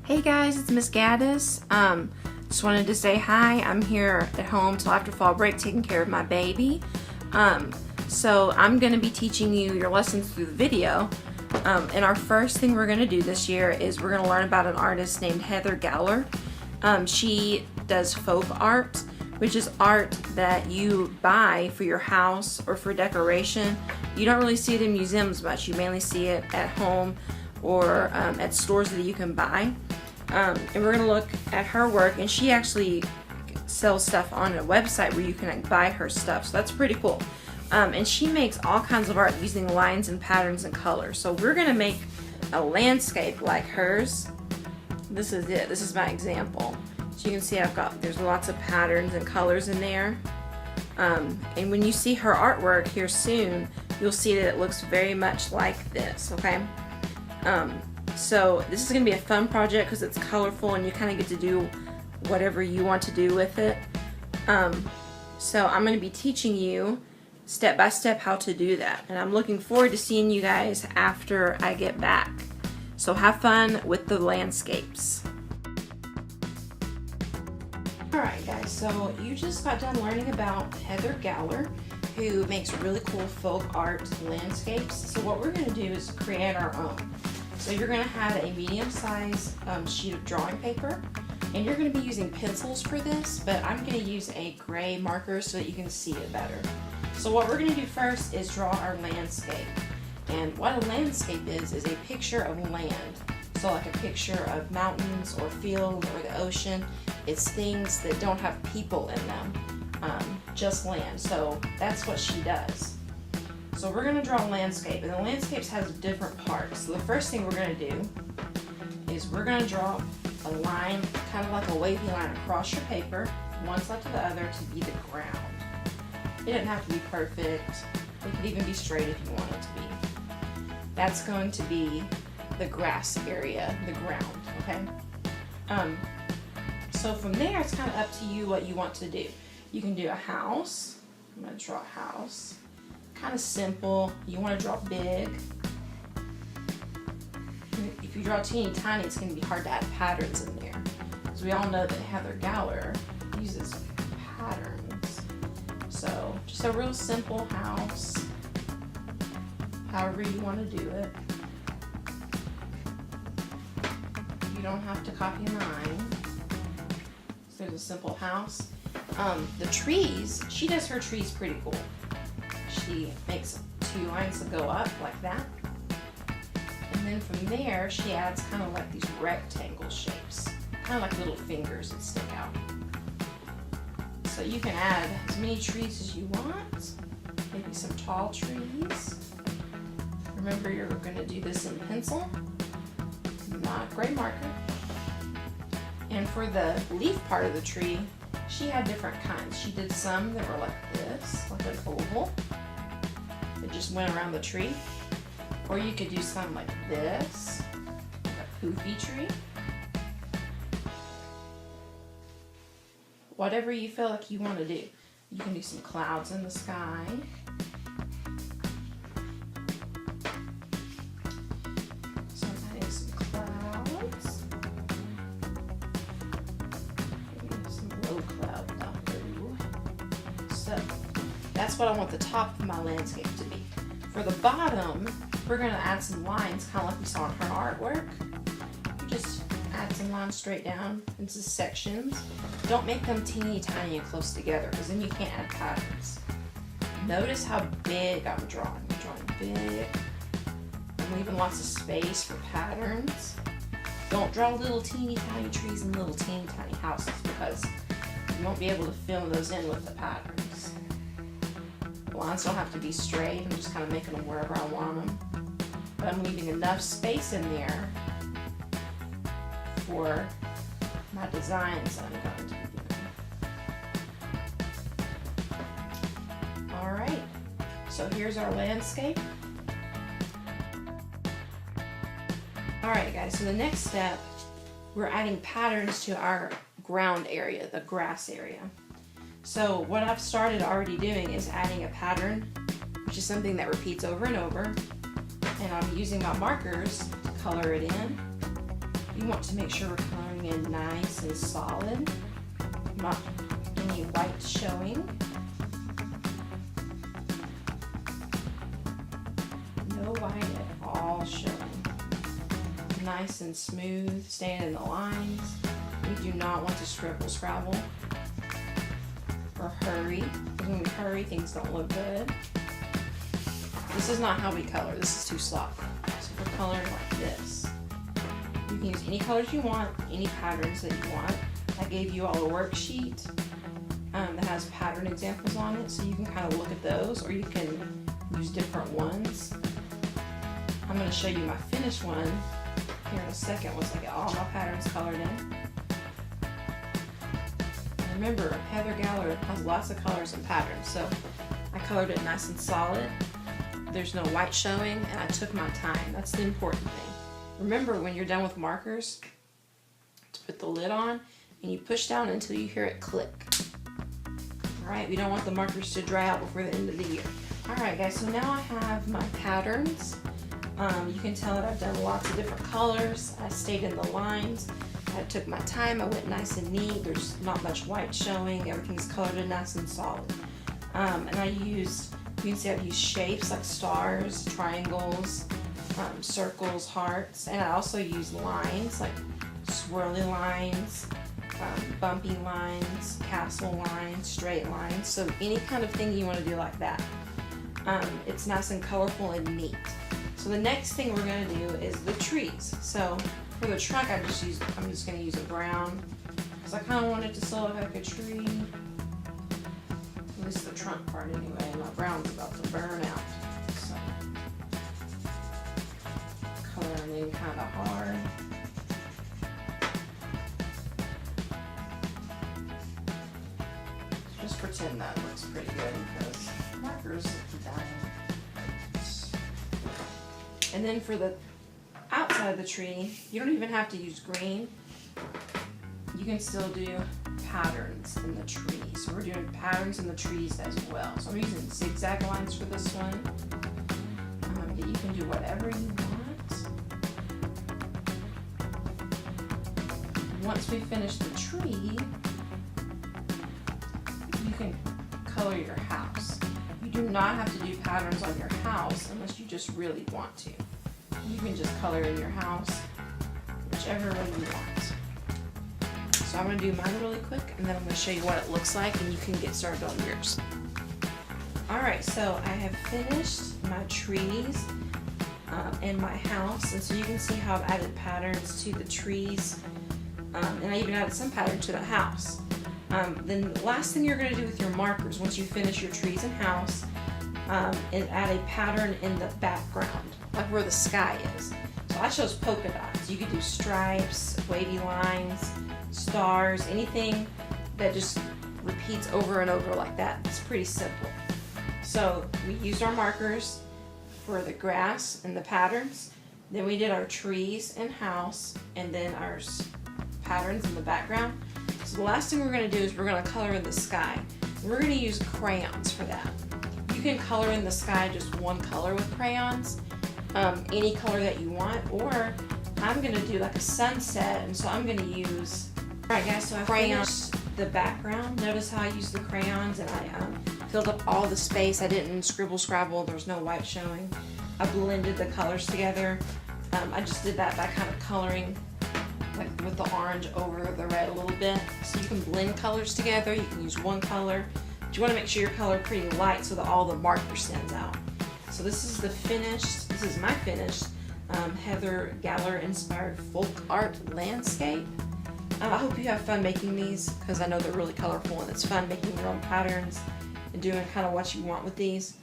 Hey guys, it's Miss Gaddis. Just wanted to say hi. I'm here at home till after fall break taking care of my baby. So I'm going to be teaching you your lessons through the video. And our first thing we're going to do this year is we're going to learn about an artist named Heather Gowler. She does folk art, which is art that you buy for your house or for decoration. You don't really see it in museums much. You mainly see it at home or at stores that you can buy. And we're going to look at her work, and she actually sells stuff on a website where you can buy her stuff, so that's pretty cool. And she makes all kinds of art using lines and patterns and colors. So we're going to make a landscape like hers. This is it. This is my example. So you can see there's lots of patterns and colors in there. And when you see her artwork here soon, you'll see that it looks very much like this, okay? So this is going to be a fun project because it's colorful and you kind of get to do whatever you want to do with it. So I'm going to be teaching you step by step how to do that, and I'm looking forward to seeing you guys after I get back. So have fun with the landscapes. Alright guys, so you just got done learning about Heather Gowler, who makes really cool folk art landscapes. So what we're going to do is create our own. So you're going to have a medium-sized sheet of drawing paper, and you're going to be using pencils for this, but I'm going to use a gray marker so that you can see it better. So what we're going to do first is draw our landscape. And what a landscape is a picture of land. So like a picture of mountains or field or the ocean. It's things that don't have people in them, just land. So that's what she does. So we're going to draw a landscape, and the landscapes has different parts. So the first thing we're going to do is we're going to draw a line, kind of like a wavy line across your paper, one side to the other to be the ground. It doesn't have to be perfect. It could even be straight if you want it to be. That's going to be the grass area, the ground, okay? So from there, it's kind of up to you what you want to do. You can do a house. I'm going to draw a house. Kind of simple. You want to draw big. If you draw teeny tiny, it's going to be hard to add patterns in there. Because we all know that Heather Gowler uses patterns. So just a real simple house, however you want to do it. You don't have to copy mine. So there's a simple house. The trees, she does her trees pretty cool. She makes two lines that go up like that. And then from there, she adds kind of like these rectangle shapes, kind of like little fingers that stick out. So you can add as many trees as you want, maybe some tall trees. Remember, you're going to do this in pencil, not gray marker. And for the leaf part of the tree, she had different kinds. She did some that were like this, like an oval. It just went around the tree. Or you could do some like this, like a poofy tree. Whatever you feel like you want to do. You can do some clouds in the sky. So I'm adding some clouds. Maybe some low cloud down there. So that's what I want the top of my landscape to be. For the bottom, we're going to add some lines, kind of like we saw in her artwork. Just add some lines straight down into sections. Don't make them teeny tiny and close together, because then you can't add patterns. Notice how big I'm drawing. I'm drawing big. I'm leaving lots of space for patterns. Don't draw little teeny tiny trees and little teeny tiny houses, because you won't be able to fill those in with the patterns. The lines don't have to be straight. I'm just kind of making them wherever I want them. But I'm leaving enough space in there for my designs that I'm going to be doing. Alright, so here's our landscape. Alright guys, so the next step, we're adding patterns to our ground area, the grass area. So what I've started already doing is adding a pattern, which is something that repeats over and over. And I'm using my markers to color it in. You want to make sure we're coloring in nice and solid, not any white showing. No white at all showing. Nice and smooth, staying in the lines. We do not want to scribble scrabble or hurry. When we hurry, things don't look good. This is not how we color. This is too sloppy. So we're coloring like this. You can use any colors you want, any patterns that you want. I gave you all a worksheet that has pattern examples on it, so you can kind of look at those, or you can use different ones. I'm going to show you my finished one here in a second once I get all my patterns colored in. And remember, Heather Galler has lots of colors and patterns, so I colored it nice and solid. There's no white showing, and I took my time. That's the important thing. Remember, when you're done with markers, to put the lid on, and you push down until you hear it click. Alright, we don't want the markers to dry out before the end of the year. Alright guys, so now I have my patterns. You can tell that I've done lots of different colors. I stayed in the lines. I took my time. I went nice and neat. There's not much white showing. Everything's colored in nice and solid. And I used, you can see I've used shapes like stars, triangles, circles, hearts, and I also use lines like swirly lines, bumpy lines, castle lines, straight lines. So any kind of thing you want to do like that. It's nice and colorful and neat. So the next thing we're going to do is the trees. So for the trunk, I'm just going to use a brown because I kind of want it to still look like a tree. At least the trunk part anyway. My brown's about to burn out. So coloring in kind of hard. Just pretend that looks pretty good because markers are dying. And then for the outside of the tree, you don't even have to use green. You can still do patterns in the tree. So we're doing patterns in the trees as well. So I'm using zigzag lines for this one. But you can do whatever you want. Once we finish the tree, you can color your house. You do not have to do patterns on your house unless you just really want to. You can just color in your house whichever way you want. So I'm going to do mine really quick and then I'm going to show you what it looks like and you can get started on yours. Alright, so I have finished my trees and my house, and so you can see how I've added patterns to the trees, and I even added some pattern to the house. Then the last thing you're going to do with your markers once you finish your trees and house is add a pattern in the background, like where the sky is. So I chose polka dots. You could do stripes, wavy lines, stars, anything that just repeats over and over like that. It's pretty simple. So we used our markers for the grass and the patterns. Then we did our trees and house, and then our patterns in the background. So the last thing we're going to do is we're going to color in the sky. We're going to use crayons for that. You can color in the sky just one color with crayons, any color that you want, or I'm going to do like a sunset, and so I'm going to use, alright guys, so I finished the background. Notice how I used the crayons and I filled up all the space. I didn't scribble scrabble, there's no white showing. I blended the colors together. I just did that by kind of coloring like with the orange over the red a little bit. So you can blend colors together, you can use one color. But you want to make sure your color pretty light so that all the marker stands out. So this is my finished Heather Galler inspired folk art landscape. I hope you have fun making these because I know they're really colorful and it's fun making your own patterns and doing kind of what you want with these.